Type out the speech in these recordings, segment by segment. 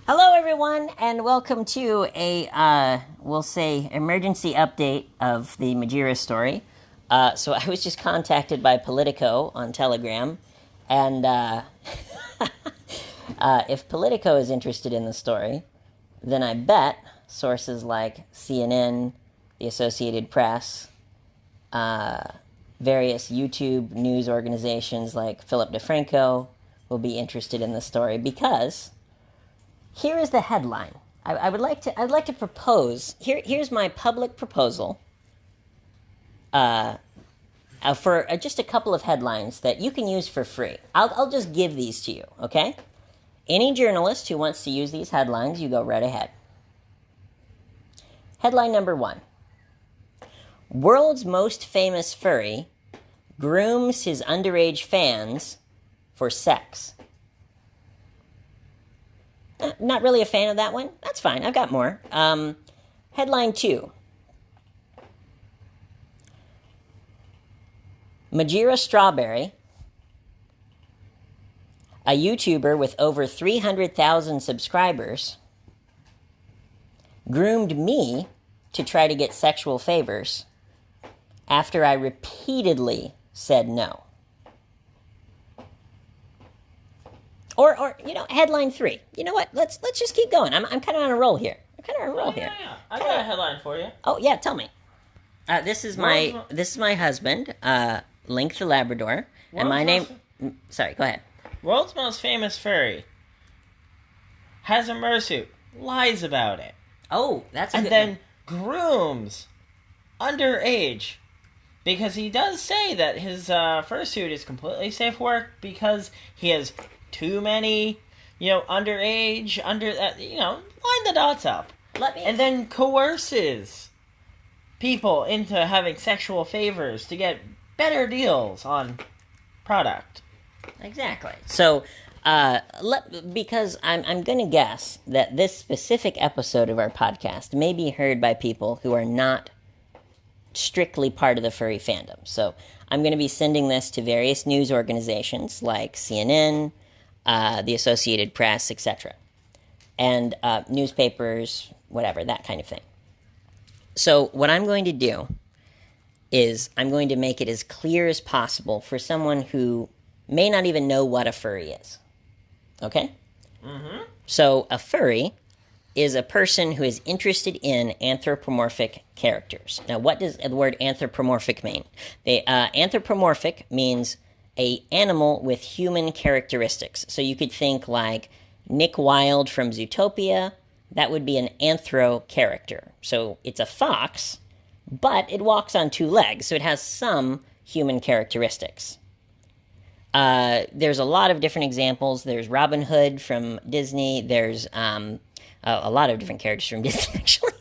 Hello, everyone, and welcome to we'll say, emergency update of the Majira story. So I was just contacted by Politico on Telegram, and if Politico is interested in the story, then I bet sources like CNN, the Associated Press, various YouTube news organizations like Philip DeFranco will be interested in the story because here is the headline. I'd like to propose. Here's my public proposal. For just a couple of headlines that you can use for free. I'll just give these to you. Okay. Any journalist who wants to use these headlines, you go right ahead. Headline number 1: World's most famous furry grooms his underage fans for sex. Not really a fan of that one? That's fine. I've got more. Headline 2. Majira Strawberry, a YouTuber with over 300,000 subscribers, groomed me to try to get sexual favors after I repeatedly said no. Or headline 3. You know what? Let's just keep going. I'm kind of on a roll here. Yeah. I got a headline for you. Oh yeah, tell me. This is my husband, Link the Labrador, and my name. Sorry, go ahead. World's most famous furry has a mersuit, lies about it, Oh, that's a and good then one. grooms underage because he does say that his fursuit is completely safe work because he has too many, underage, line the dots up. And then coerces people into having sexual favors to get better deals on product. Exactly. So, because I'm going to guess that this specific episode of our podcast may be heard by people who are not strictly part of the furry fandom. So, I'm going to be sending this to various news organizations like CNN, the Associated Press, etc., and newspapers, whatever, that kind of thing. So what I'm going to do is I'm going to make it as clear as possible for someone who may not even know what a furry is. Okay? Mm-hmm. So a furry is a person who is interested in anthropomorphic characters. Now, what does the word anthropomorphic mean? Anthropomorphic means a animal with human characteristics. So you could think like Nick Wilde from Zootopia. That would be an anthro character. So it's a fox, but it walks on 2 legs, so it has some human characteristics. There's a lot of different examples. There's Robin Hood from Disney. There's a lot of different characters from Disney, actually.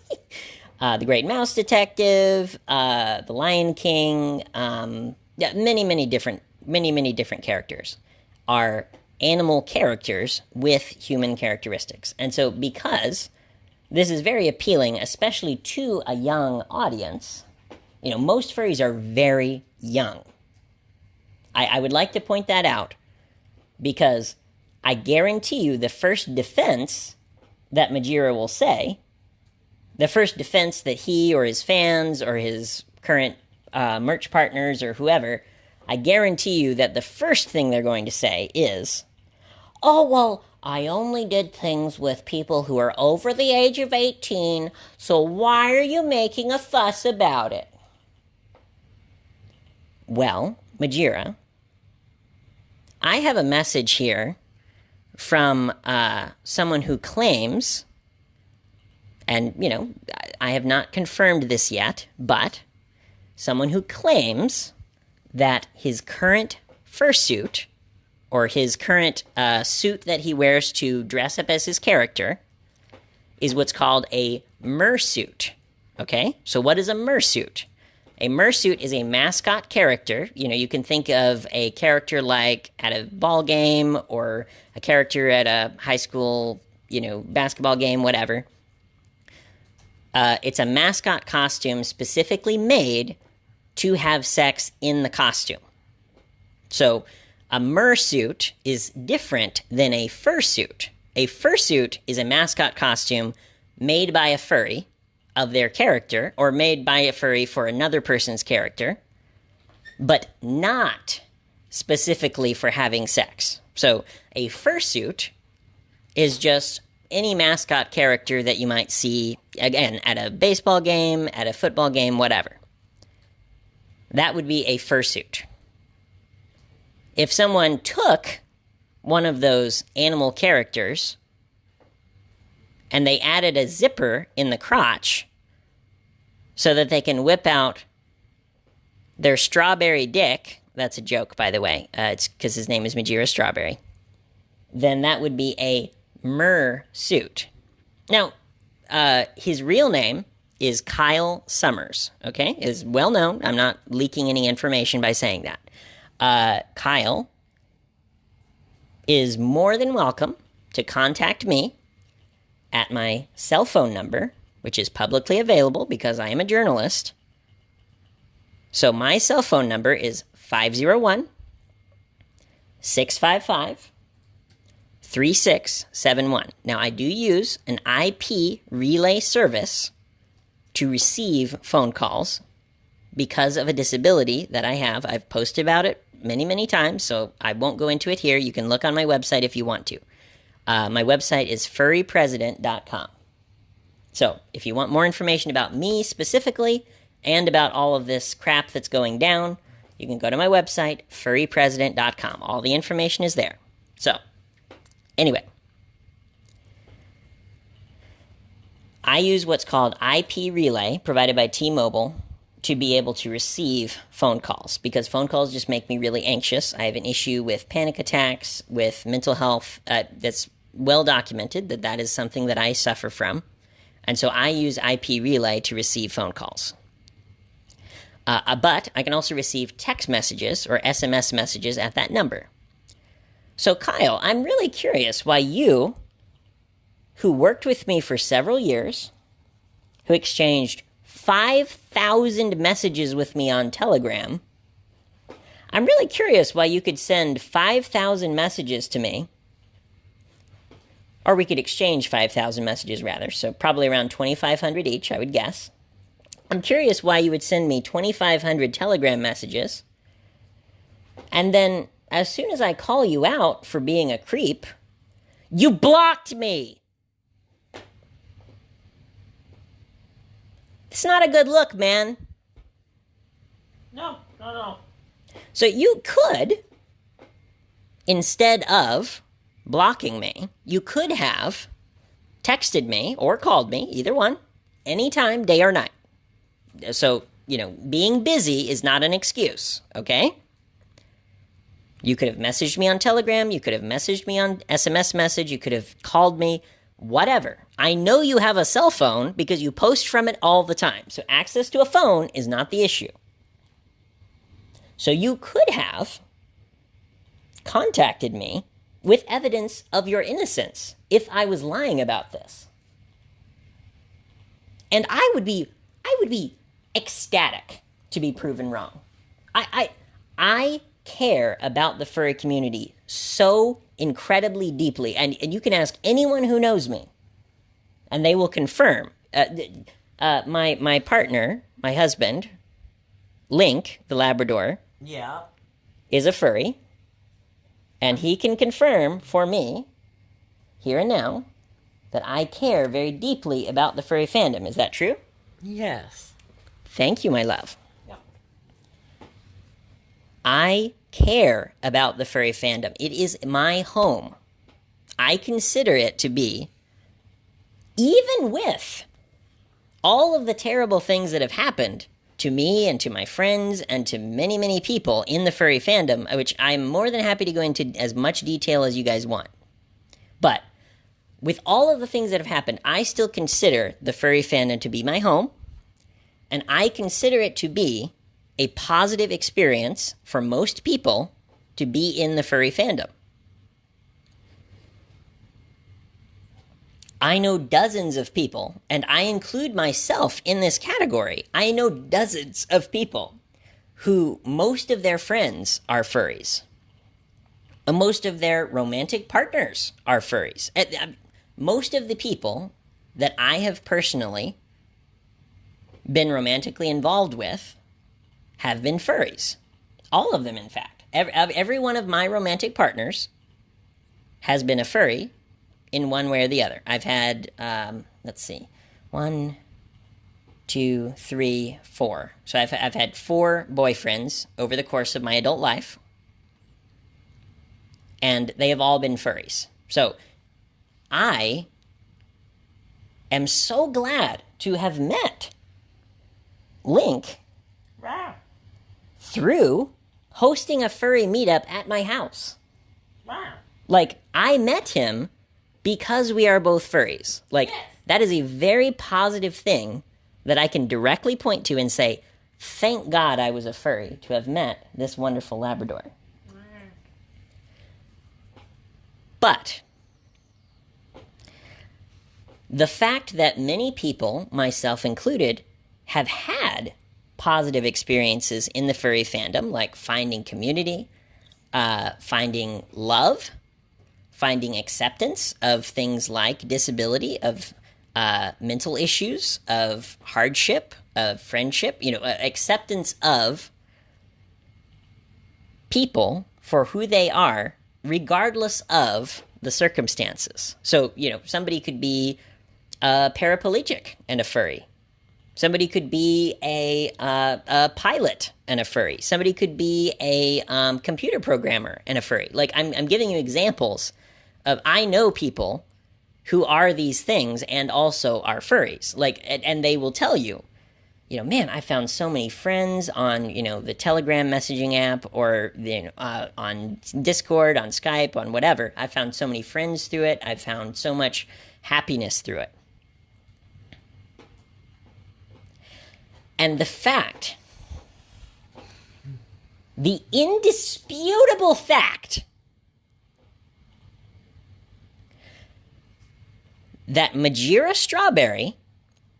The Great Mouse Detective, The Lion King, many different characters are animal characters with human characteristics. And so because this is very appealing, especially to a young audience, most furries are very young. I would like to point that out because I guarantee you the first defense that Majira will say, the first defense that he or his fans or his current merch partners or whoever, I guarantee you that the first thing they're going to say is, oh, well, I only did things with people who are over the age of 18, so why are you making a fuss about it? Well, Majira, I have a message here from someone who claims, and, I have not confirmed this yet, but someone who claims that his current fursuit, or his current suit that he wears to dress up as his character, is what's called a mersuit. Okay? So what is a mersuit? A mersuit is a mascot character. You can think of a character like at a ball game or a character at a high school, basketball game, whatever. It's a mascot costume specifically made to have sex in the costume. So a mersuit is different than a fursuit. A fursuit is a mascot costume made by a furry of their character, or made by a furry for another person's character, but not specifically for having sex. So a fursuit is just any mascot character that you might see, again, at a baseball game, at a football game, whatever. That would be a fursuit. If someone took one of those animal characters and they added a zipper in the crotch so that they can whip out their strawberry dick, that's a joke, by the way, it's because his name is Majira Strawberry, then that would be a mer-suit. Now, his real name is Kyle Summers, okay? Is well known. I'm not leaking any information by saying that. Kyle is more than welcome to contact me at my cell phone number, which is publicly available because I am a journalist. So my cell phone number is 501-655-3671. Now, I do use an IP relay service to receive phone calls because of a disability that I have. I've posted about it many, many times, so I won't go into it here. You can look on my website if you want to. My website is furrypresident.com. So, if you want more information about me specifically and about all of this crap that's going down, you can go to my website, furrypresident.com. All the information is there. So, anyway, I use what's called IP relay, provided by T-Mobile, to be able to receive phone calls, because phone calls just make me really anxious. I have an issue with panic attacks, with mental health. That's well documented that is something that I suffer from. And so I use IP relay to receive phone calls. But I can also receive text messages or SMS messages at that number. So Kyle, I'm really curious why you, who worked with me for several years, who exchanged 5,000 messages with me on Telegram, I'm really curious why you could send 5,000 messages to me, or we could exchange 5,000 messages rather, so probably around 2,500 each, I would guess. I'm curious why you would send me 2,500 Telegram messages, and then as soon as I call you out for being a creep, you blocked me! It's not a good look, man. No. So you could, instead of blocking me, you could have texted me or called me, either one, anytime, day or night. So, being busy is not an excuse, okay? You could have messaged me on Telegram, you could have messaged me on SMS message, you could have called me, whatever. I know you have a cell phone because you post from it all the time. So access to a phone is not the issue. So you could have contacted me with evidence of your innocence if I was lying about this. And I would be ecstatic to be proven wrong. I care about the furry community so incredibly deeply, and you can ask anyone who knows me, and they will confirm. My partner, my husband, Link, the Labrador, is a furry, and he can confirm for me, here and now, that I care very deeply about the furry fandom. Is that true? Yes. Thank you, my love. Yeah. I care about the furry fandom. It is my home. I consider it to be, even with all of the terrible things that have happened to me and to my friends and to many, many people in the furry fandom, which I'm more than happy to go into as much detail as you guys want. But with all of the things that have happened, I still consider the furry fandom to be my home, and I consider it to be a positive experience for most people to be in the furry fandom. I know dozens of people, and I include myself in this category. I know dozens of people who most of their friends are furries. Most of their romantic partners are furries. Most of the people that I have personally been romantically involved with have been furries. All of them, in fact. Every one of my romantic partners has been a furry in one way or the other. I've had, let's see, 1, 2, 3, 4. So I've had 4 boyfriends over the course of my adult life, and they have all been furries. So I am so glad to have met Link through hosting a furry meetup at my house. Wow. Like, I met him because we are both furries. Like, yes. That is a very positive thing that I can directly point to and say, thank God I was a furry to have met this wonderful Labrador. But the fact that many people, myself included, have had positive experiences in the furry fandom, like finding community, finding love, finding acceptance of things like disability, of mental issues, of hardship, of friendship, acceptance of people for who they are, regardless of the circumstances. So, somebody could be paraplegic and a furry. Somebody could be a pilot and a furry. Somebody could be a computer programmer and a furry. Like, I'm giving you examples of, I know people who are these things and also are furries. Like, and they will tell you, man, I found so many friends on, the Telegram messaging app, or on Discord, on Skype, on whatever. I found so many friends through it. I found so much happiness through it. And the indisputable fact that Majira Strawberry,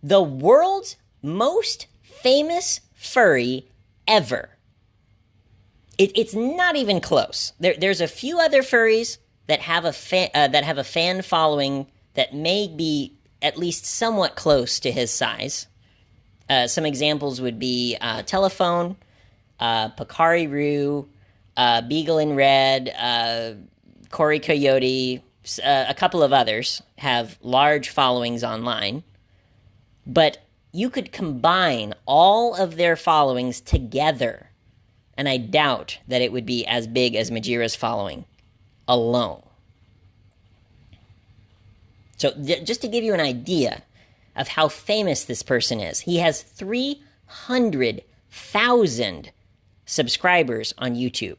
the world's most famous furry ever, it's not even close. There's a few other furries that have a fan following that may be at least somewhat close to his size. Some examples would be Telephone, Picari Roo, Beagle in Red, Cory Coyote, a couple of others have large followings online. But you could combine all of their followings together, and I doubt that it would be as big as Majira's following alone. So just to give you an idea of how famous this person is, he has 300,000 subscribers on YouTube.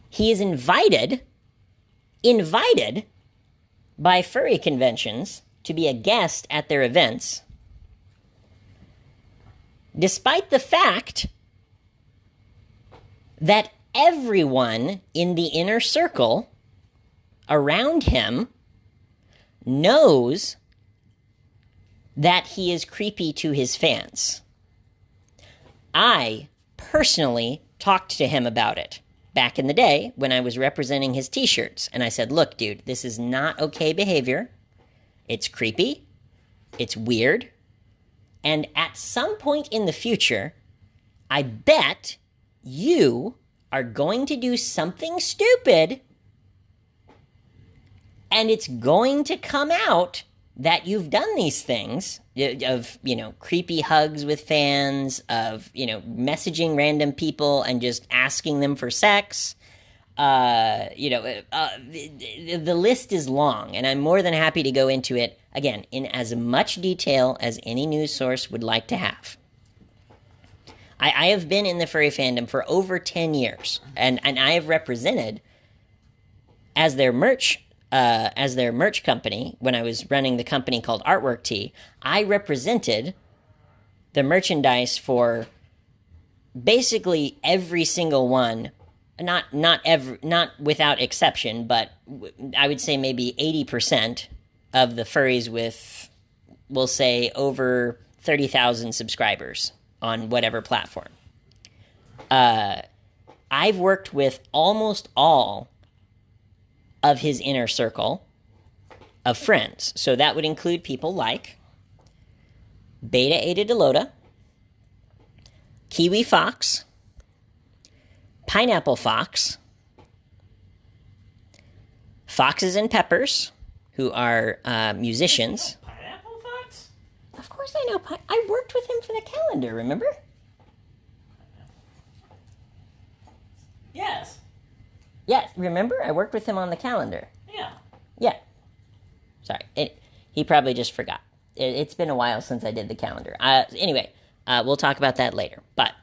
He is invited by furry conventions to be a guest at their events, despite the fact that everyone in the inner circle around him knows that he is creepy to his fans. I personally talked to him about it back in the day when I was representing his t-shirts, and I said, look, dude, this is not okay behavior. It's creepy. It's weird. And at some point in the future, I bet you are going to do something stupid, and it's going to come out that you've done these things of, creepy hugs with fans, of, messaging random people and just asking them for sex. The list is long, and I'm more than happy to go into it, again, in as much detail as any news source would like to have. I have been in the furry fandom for over 10 years, and I have represented as their merch company. When I was running the company called Artwork Tea, I represented the merchandise for basically every single one. Not without exception, but I would say maybe 80% of the furries with, we'll say, over 30,000 subscribers on whatever platform. I've worked with almost all of his inner circle of friends. So that would include people like Beta Eta Delota, Kiwi Fox, Pineapple Fox, Foxes and Peppers, who are musicians. Pineapple Fox? Of course I know. I worked with him for the calendar, remember? Yes. Yeah, remember? I worked with him on the calendar. Yeah. Yeah. Sorry. He probably just forgot. It's been a while since I did the calendar. Anyway, we'll talk about that later. But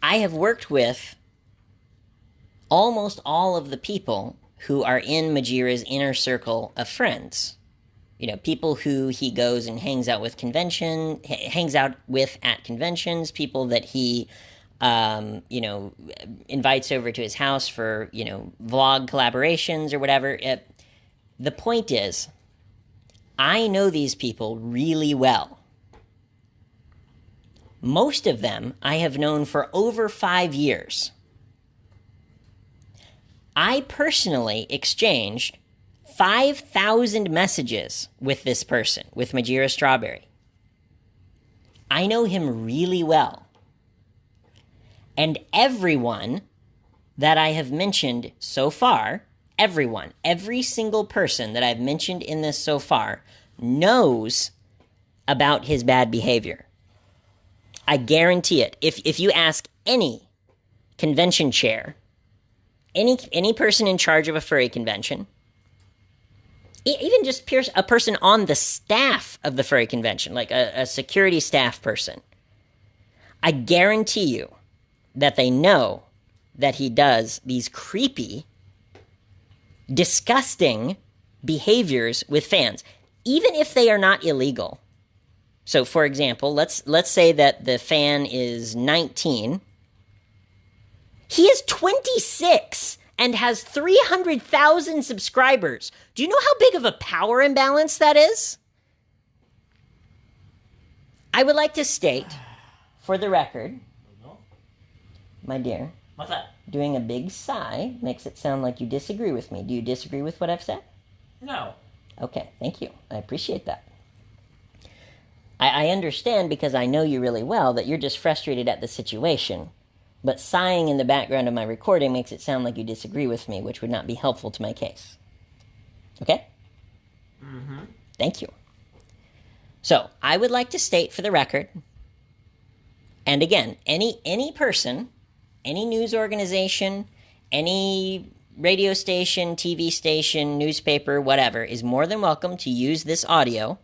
I have worked with almost all of the people who are in Majira's inner circle of friends. You know, people who he goes and hangs out with at conventions, people that he invites over to his house for, vlog collaborations or whatever. The point is, I know these people really well. Most of them I have known for over 5 years. I personally exchanged 5,000 messages with this person, with Majira Strawberry. I know him really well. And everyone that I have mentioned so far, every single person that I've mentioned in this so far knows about his bad behavior. I guarantee it. If you ask any convention chair, any person in charge of a furry convention, even just a person on the staff of the furry convention, like a security staff person, I guarantee you that they know that he does these creepy, disgusting behaviors with fans, even if they are not illegal. So, for example, let's say that the fan is 19. He is 26 and has 300,000 subscribers. Do you know how big of a power imbalance that is? I would like to state, for the record, my dear, what's that? Doing a big sigh makes it sound like you disagree with me. Do you disagree with what I've said? No. Okay, thank you. I appreciate that. I understand, because I know you really well, that you're just frustrated at the situation. But sighing in the background of my recording makes it sound like you disagree with me, which would not be helpful to my case. Okay? Mm-hmm. Thank you. So, I would like to state for the record, and again, any person, any news organization, any radio station, TV station, newspaper, whatever, is more than welcome to use this audio,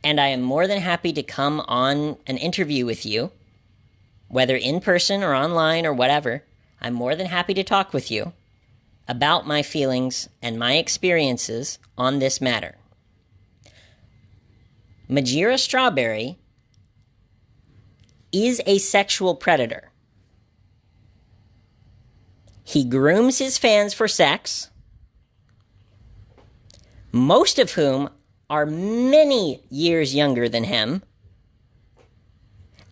and I am more than happy to come on an interview with you, whether in person or online or whatever. I'm more than happy to talk with you about my feelings and my experiences on this matter. Majira Strawberry is a sexual predator. He grooms his fans for sex, most of whom are many years younger than him,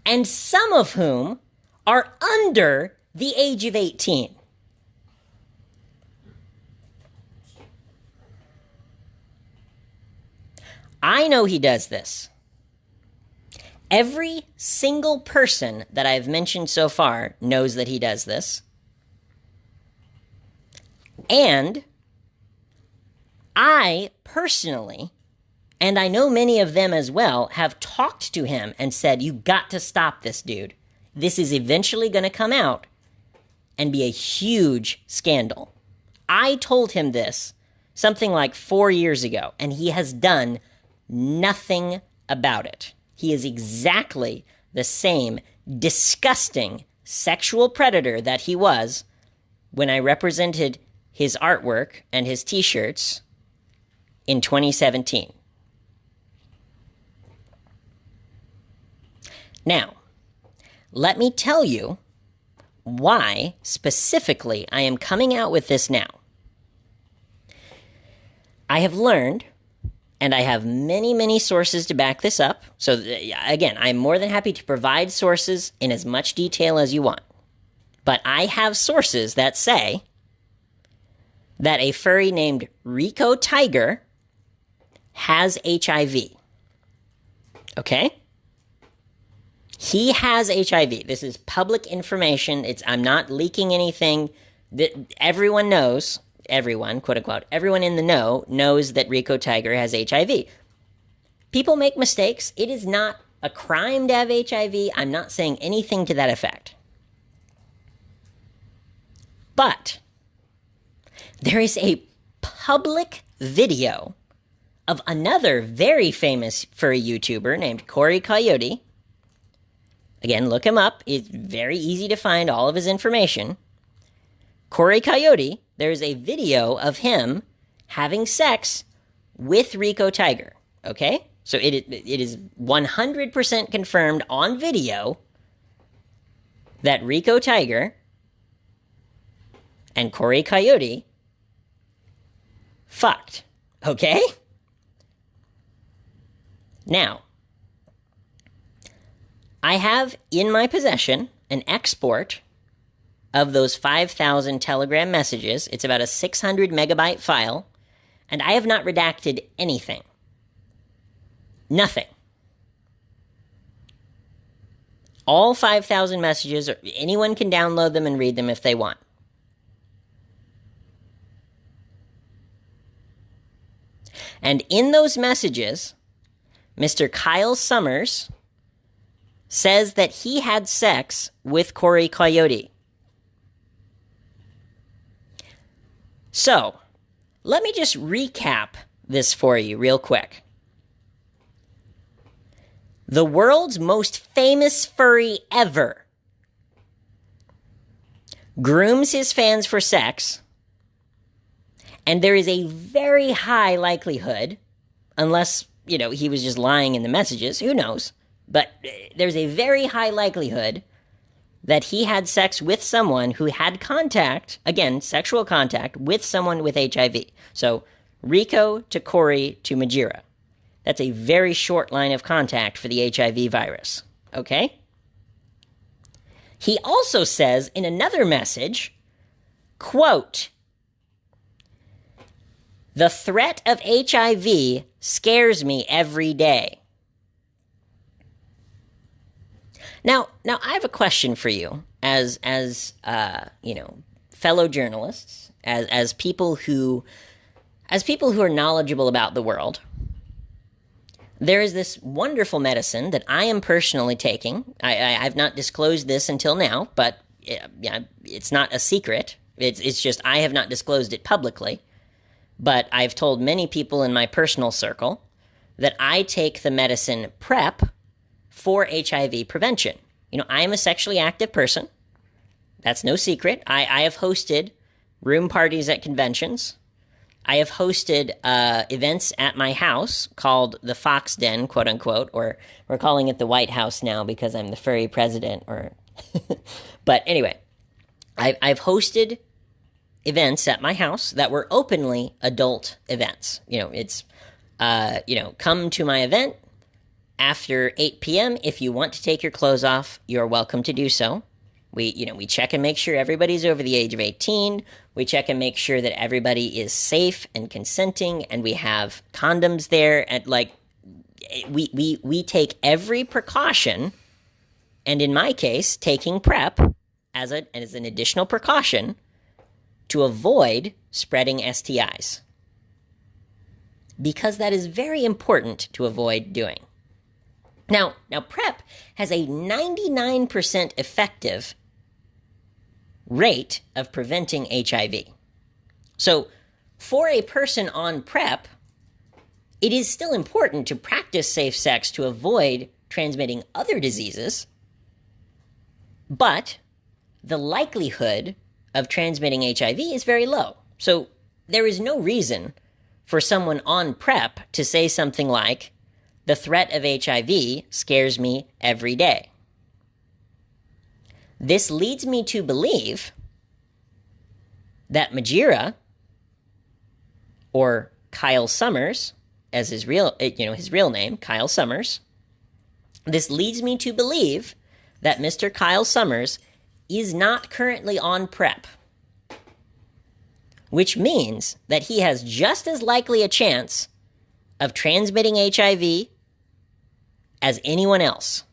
and some of whom are under the age of 18. I know he does this. Every single person that I've mentioned so far knows that he does this. And I personally, and I know many of them as well, have talked to him and said, you got to stop this, dude. This is eventually going to come out and be a huge scandal. I told him this something like 4 years ago, and he has done nothing about it. He is exactly the same disgusting sexual predator that he was when I represented his artwork and his t-shirts in 2017. Now, let me tell you why specifically I am coming out with this now. I have learned And I have many, many sources to back this up. So, again, I'm more than happy to provide sources in as much detail as you want. But I have sources that say that a furry named Rico Tiger has HIV. Okay? He has HIV. This is public information. I'm not leaking anything. Everyone knows, everyone, quote unquote, everyone in the know knows that Rico Tiger has HIV. People make mistakes. It is not a crime to have HIV. I'm not saying anything to that effect. But there is a public video of another very famous furry YouTuber named Corey Coyote. Again, look him up. It's very easy to find all of his information. Corey Coyote, there's a video of him having sex with Rico Tiger. Okay? So it is 100% confirmed on video that Rico Tiger and Corey Coyote fucked. Okay? Now, I have in my possession an export of those 5,000 Telegram messages. It's about a 600 megabyte file, and I have not redacted anything. Nothing. All 5,000 messages, anyone can download them and read them if they want. And in those messages, Mr. Kyle Summers says that he had sex with Corey Coyote. So, let me just recap this for you real quick. The world's most famous furry ever grooms his fans for sex, and there is a very high likelihood, unless, he was just lying in the messages, who knows, but there's a very high likelihood that he had sex with someone who had contact, again, sexual contact, with someone with HIV. So, Rico to Corey to Majira. That's a very short line of contact for the HIV virus. Okay? He also says in another message, quote, "The threat of HIV scares me every day." Now I have a question for you as fellow journalists, as people who are knowledgeable about the world. There is this wonderful medicine that I am personally taking. I've not disclosed this until now, but it's not a secret. It's just I have not disclosed it publicly. But I've told many people in my personal circle that I take the medicine PrEP for HIV prevention. I am a sexually active person. That's no secret. I have hosted room parties at conventions. I have hosted events at my house called the Fox Den, quote unquote, or we're calling it the White House now because I'm the furry president. But anyway, I've hosted events at my house that were openly adult events. It's come to my event after 8 p.m. If you want to take your clothes off, you're welcome to do so. We check and make sure everybody's over the age of 18. We check and make sure that everybody is safe and consenting, and we have condoms there. And we take every precaution. And in my case, taking PrEP as an additional precaution to avoid spreading STIs, because that is very important to avoid doing. Now PrEP has a 99% effective rate of preventing HIV. So, for a person on PrEP, it is still important to practice safe sex to avoid transmitting other diseases, but the likelihood of transmitting HIV is very low. So, there is no reason for someone on PrEP to say something like, "The threat of HIV scares me every day." This leads me to believe that Majira, or Kyle Summers, as his real name, Kyle Summers. This leads me to believe that Mr. Kyle Summers is not currently on PrEP, which means that he has just as likely a chance of transmitting HIV as anyone else.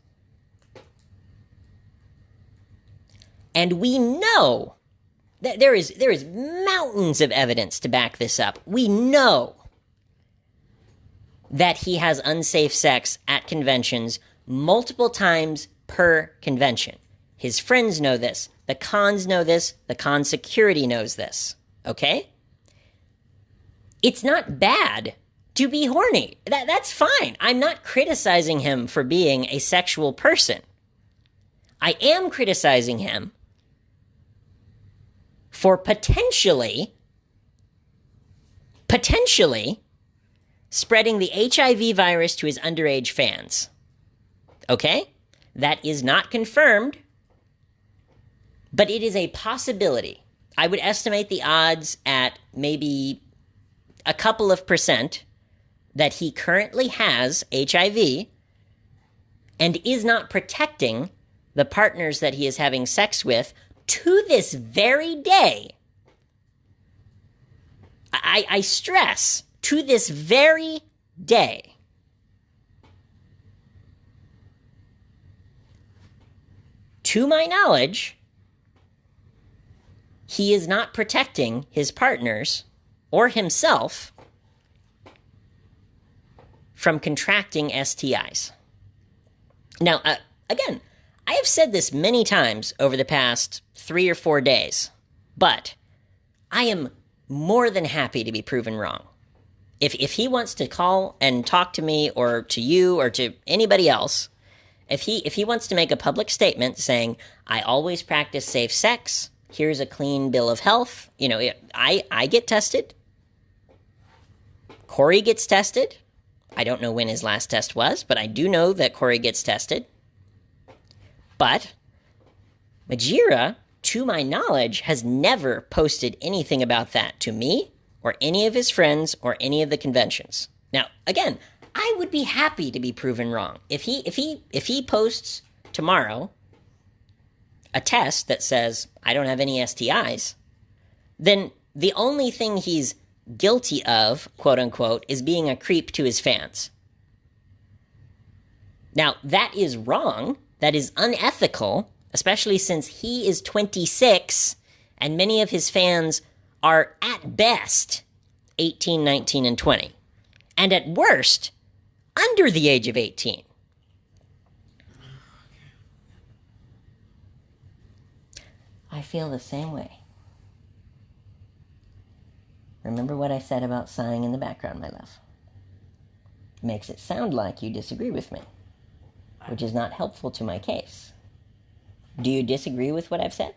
And we know that there is mountains of evidence to back this up. We know that he has unsafe sex at conventions multiple times per convention. His friends know this. The cons know this. The con security knows this. Okay? It's not bad to be horny. That's fine. I'm not criticizing him for being a sexual person. I am criticizing him for potentially spreading the HIV virus to his underage fans. Okay? That is not confirmed, but it is a possibility. I would estimate the odds at maybe a couple of percent that he currently has HIV and is not protecting the partners that he is having sex with to this very day. I stress, to this very day. To my knowledge, he is not protecting his partners or himself from contracting STIs. Now, again, I have said this many times over the past 3 or 4 days, but I am more than happy to be proven wrong. If he wants to call and talk to me or to you or to anybody else, if he wants to make a public statement saying, I always practice safe sex, here's a clean bill of health, I get tested. Corey gets tested. I don't know when his last test was, but I do know that Corey gets tested. But Majira, to my knowledge, has never posted anything about that to me or any of his friends or any of the conventions. Now, again, I would be happy to be proven wrong. If he posts tomorrow a test that says I don't have any STIs, then the only thing he's guilty of, quote unquote, is being a creep to his fans. Now, that is wrong. That is unethical, especially since he is 26 and many of his fans are at best 18, 19, and 20. And at worst, under the age of 18. I feel the same way. Remember what I said about sighing in the background, my love. Makes it sound like you disagree with me, which is not helpful to my case. Do you disagree with what I've said?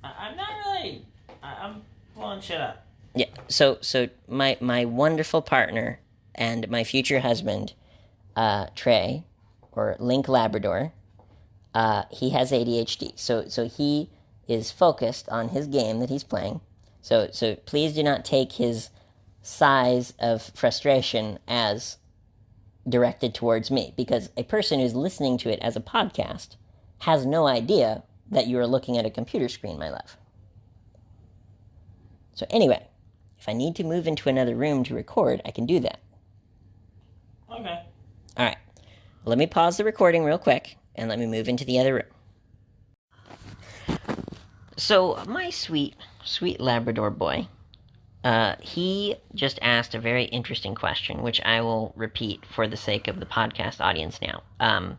I'm not really. I'm blowing shit up. Yeah. So my wonderful partner and my future husband, Trey, or Link Labrador, he has ADHD. So he is focused on his game that he's playing. So please do not take his sighs of frustration as directed towards me, because a person who's listening to it as a podcast has no idea that you are looking at a computer screen, my love. So anyway, if I need to move into another room to record, I can do that. Okay. All right. Let me pause the recording real quick, and let me move into the other room. So my sweet, sweet Labrador boy, he just asked a very interesting question, which I will repeat for the sake of the podcast audience now.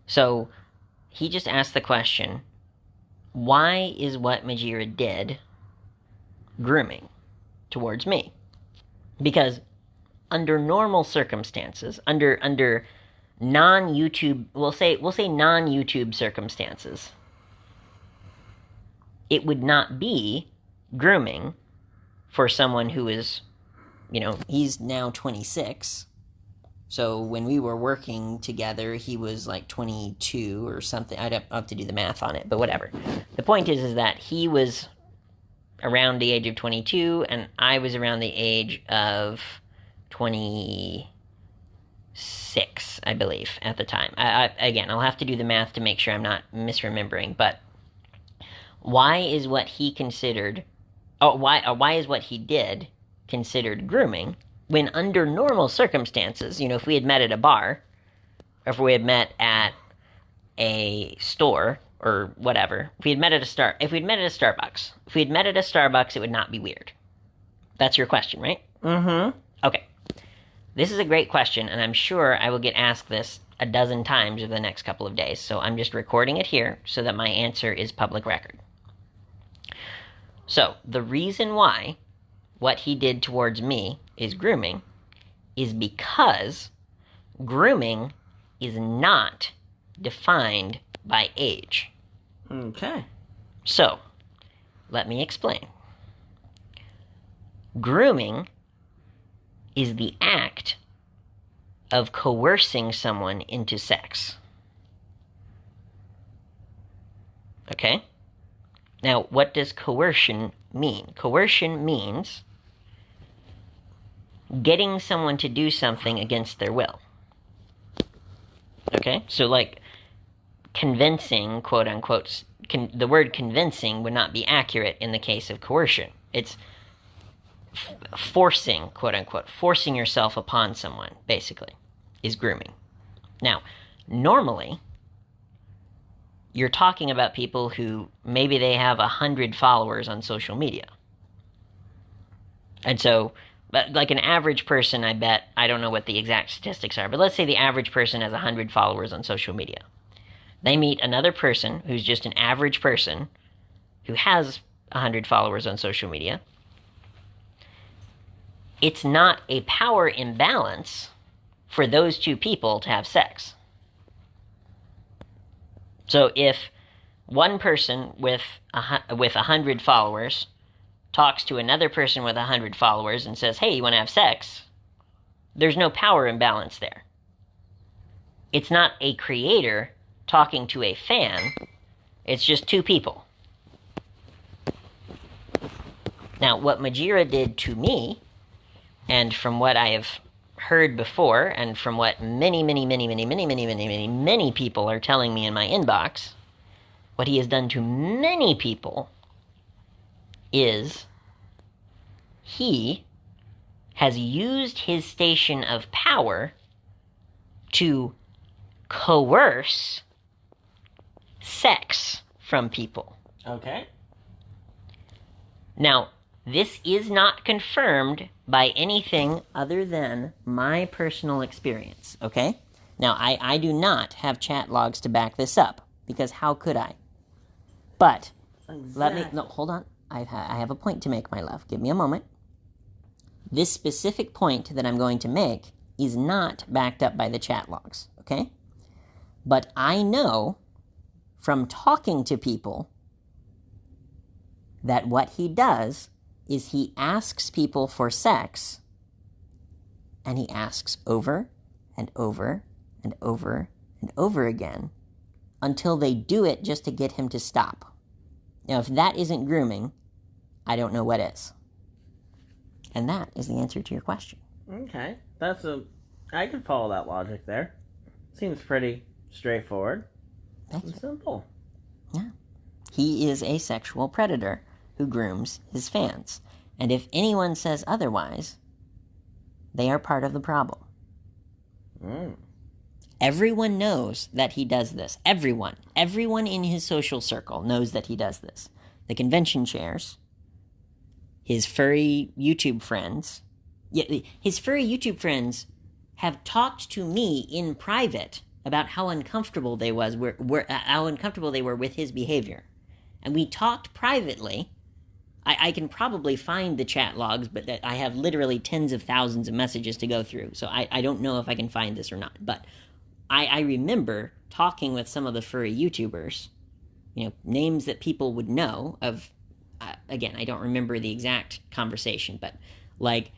So he just asked the question, why is what Majira did grooming towards me? Because under normal circumstances, under non-YouTube, we'll say non-YouTube circumstances, it would not be grooming for someone who is, he's now 26. So when we were working together, he was like 22 or something. I'd have to do the math on it, but whatever. The point is that he was around the age of 22, and I was around the age of 26, I believe, at the time. Again, I'll have to do the math to make sure I'm not misremembering, but why is what he considered, why is what he did considered grooming when under normal circumstances, if we had met at a bar, or if we had met at a store or whatever, if we'd met at a Starbucks, it would not be weird. That's your question, right? Mm-hmm. Okay. This is a great question, and I'm sure I will get asked this a dozen times over the next couple of days, so I'm just recording it here so that my answer is public record. So, the reason why what he did towards me is grooming is because grooming is not defined by age. Okay. So, let me explain. Grooming is the act of coercing someone into sex. Okay? Now, what does coercion mean? Coercion means getting someone to do something against their will. Okay? So, like, convincing, quote unquote, the word convincing would not be accurate in the case of coercion. It's forcing, quote unquote, forcing yourself upon someone, basically, is grooming. Now, normally, you're talking about people who maybe they have 100 followers on social media. And so, like an average person, I bet, I don't know what the exact statistics are, but let's say the average person has 100 followers on social media. They meet another person who's just an average person who has 100 followers on social media. It's not a power imbalance for those two people to have sex. So if one person with 100 followers talks to another person with 100 followers and says, hey, you want to have sex? There's no power imbalance there. It's not a creator talking to a fan. It's just two people. Now, what Majira did to me, and from what I have heard before, and from what many people are telling me in my inbox, what he has done to many people is he has used his station of power to coerce sex from people. Okay. Now, this is not confirmed by anything other than my personal experience, okay? Now, I do not have chat logs to back this up, because how could I? But, hold on. I have a point to make, my love. Give me a moment. This specific point that I'm going to make is not backed up by the chat logs, okay? But I know from talking to people that what he does is he asks people for sex, and he asks over and over and over and over again until they do it just to get him to stop. Now, if that isn't grooming, I don't know what is. And that is the answer to your question. Okay. I can follow that logic there. Seems pretty straightforward. Thank you. Simple. Yeah. He is a sexual predator who grooms his fans. And if anyone says otherwise, they are part of the problem. Everyone knows that he does this. Everyone in his social circle knows that he does this. The convention chairs, his furry YouTube friends. Yeah, his furry YouTube friends have talked to me in private about how uncomfortable they were with his behavior. And we talked privately. I can probably find the chat logs, but I have literally tens of thousands of messages to go through, so I don't know if I can find this or not. But I remember talking with some of the furry YouTubers, names that people would know of. Again, I don't remember the exact conversation, but like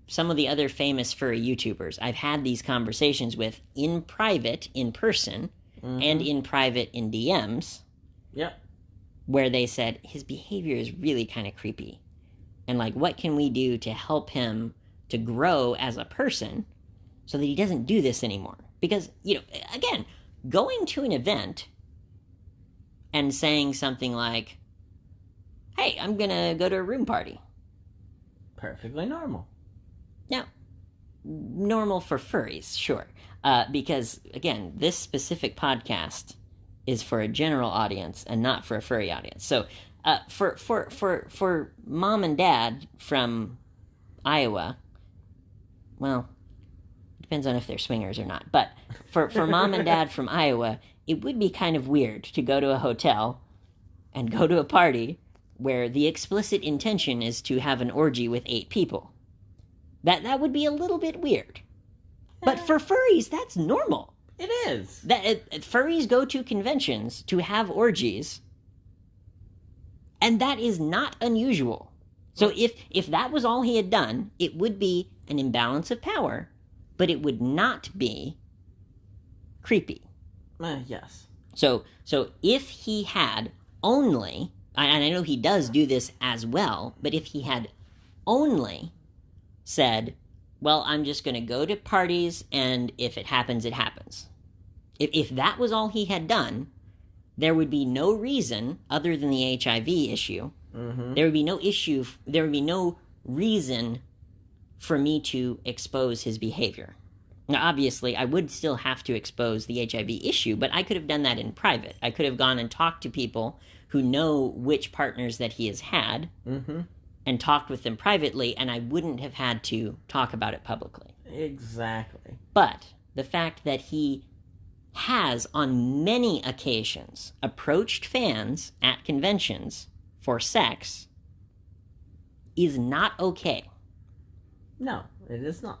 some of the other famous furry YouTubers, I've had these conversations with in private, in person, and in private in DMs. Yep. Where they said, his behavior is really kind of creepy. And, like, what can we do to help him to grow as a person so that he doesn't do this anymore. Because, again, going to an event and saying something like, hey, I'm going to go to a room party. Perfectly normal. Now, normal for furries, sure. Because, again, this specific podcast is for a general audience and not for a furry audience. So, for mom and dad from Iowa, well, depends on if they're swingers or not. But for mom and dad from Iowa, it would be kind of weird to go to a hotel and go to a party where the explicit intention is to have an orgy with 8 people. That would be a little bit weird. But for furries, that's normal. It is. Furries go to conventions to have orgies, and that is not unusual. So if that was all he had done, it would be an imbalance of power, but it would not be creepy. Yes. So if he had only, and I know he does do this as well, but if he had only said, well, I'm just going to go to parties, and if it happens, it happens. If that was all he had done, there would be no reason, other than the HIV issue, there would be no issue, there would be no reason for me to expose his behavior. Now, obviously, I would still have to expose the HIV issue, but I could have done that in private. I could have gone and talked to people who know which partners that he has had, and talked with them privately, and I wouldn't have had to talk about it publicly. Exactly. But the fact that he has, on many occasions, approached fans at conventions for sex is not okay. No, it is not.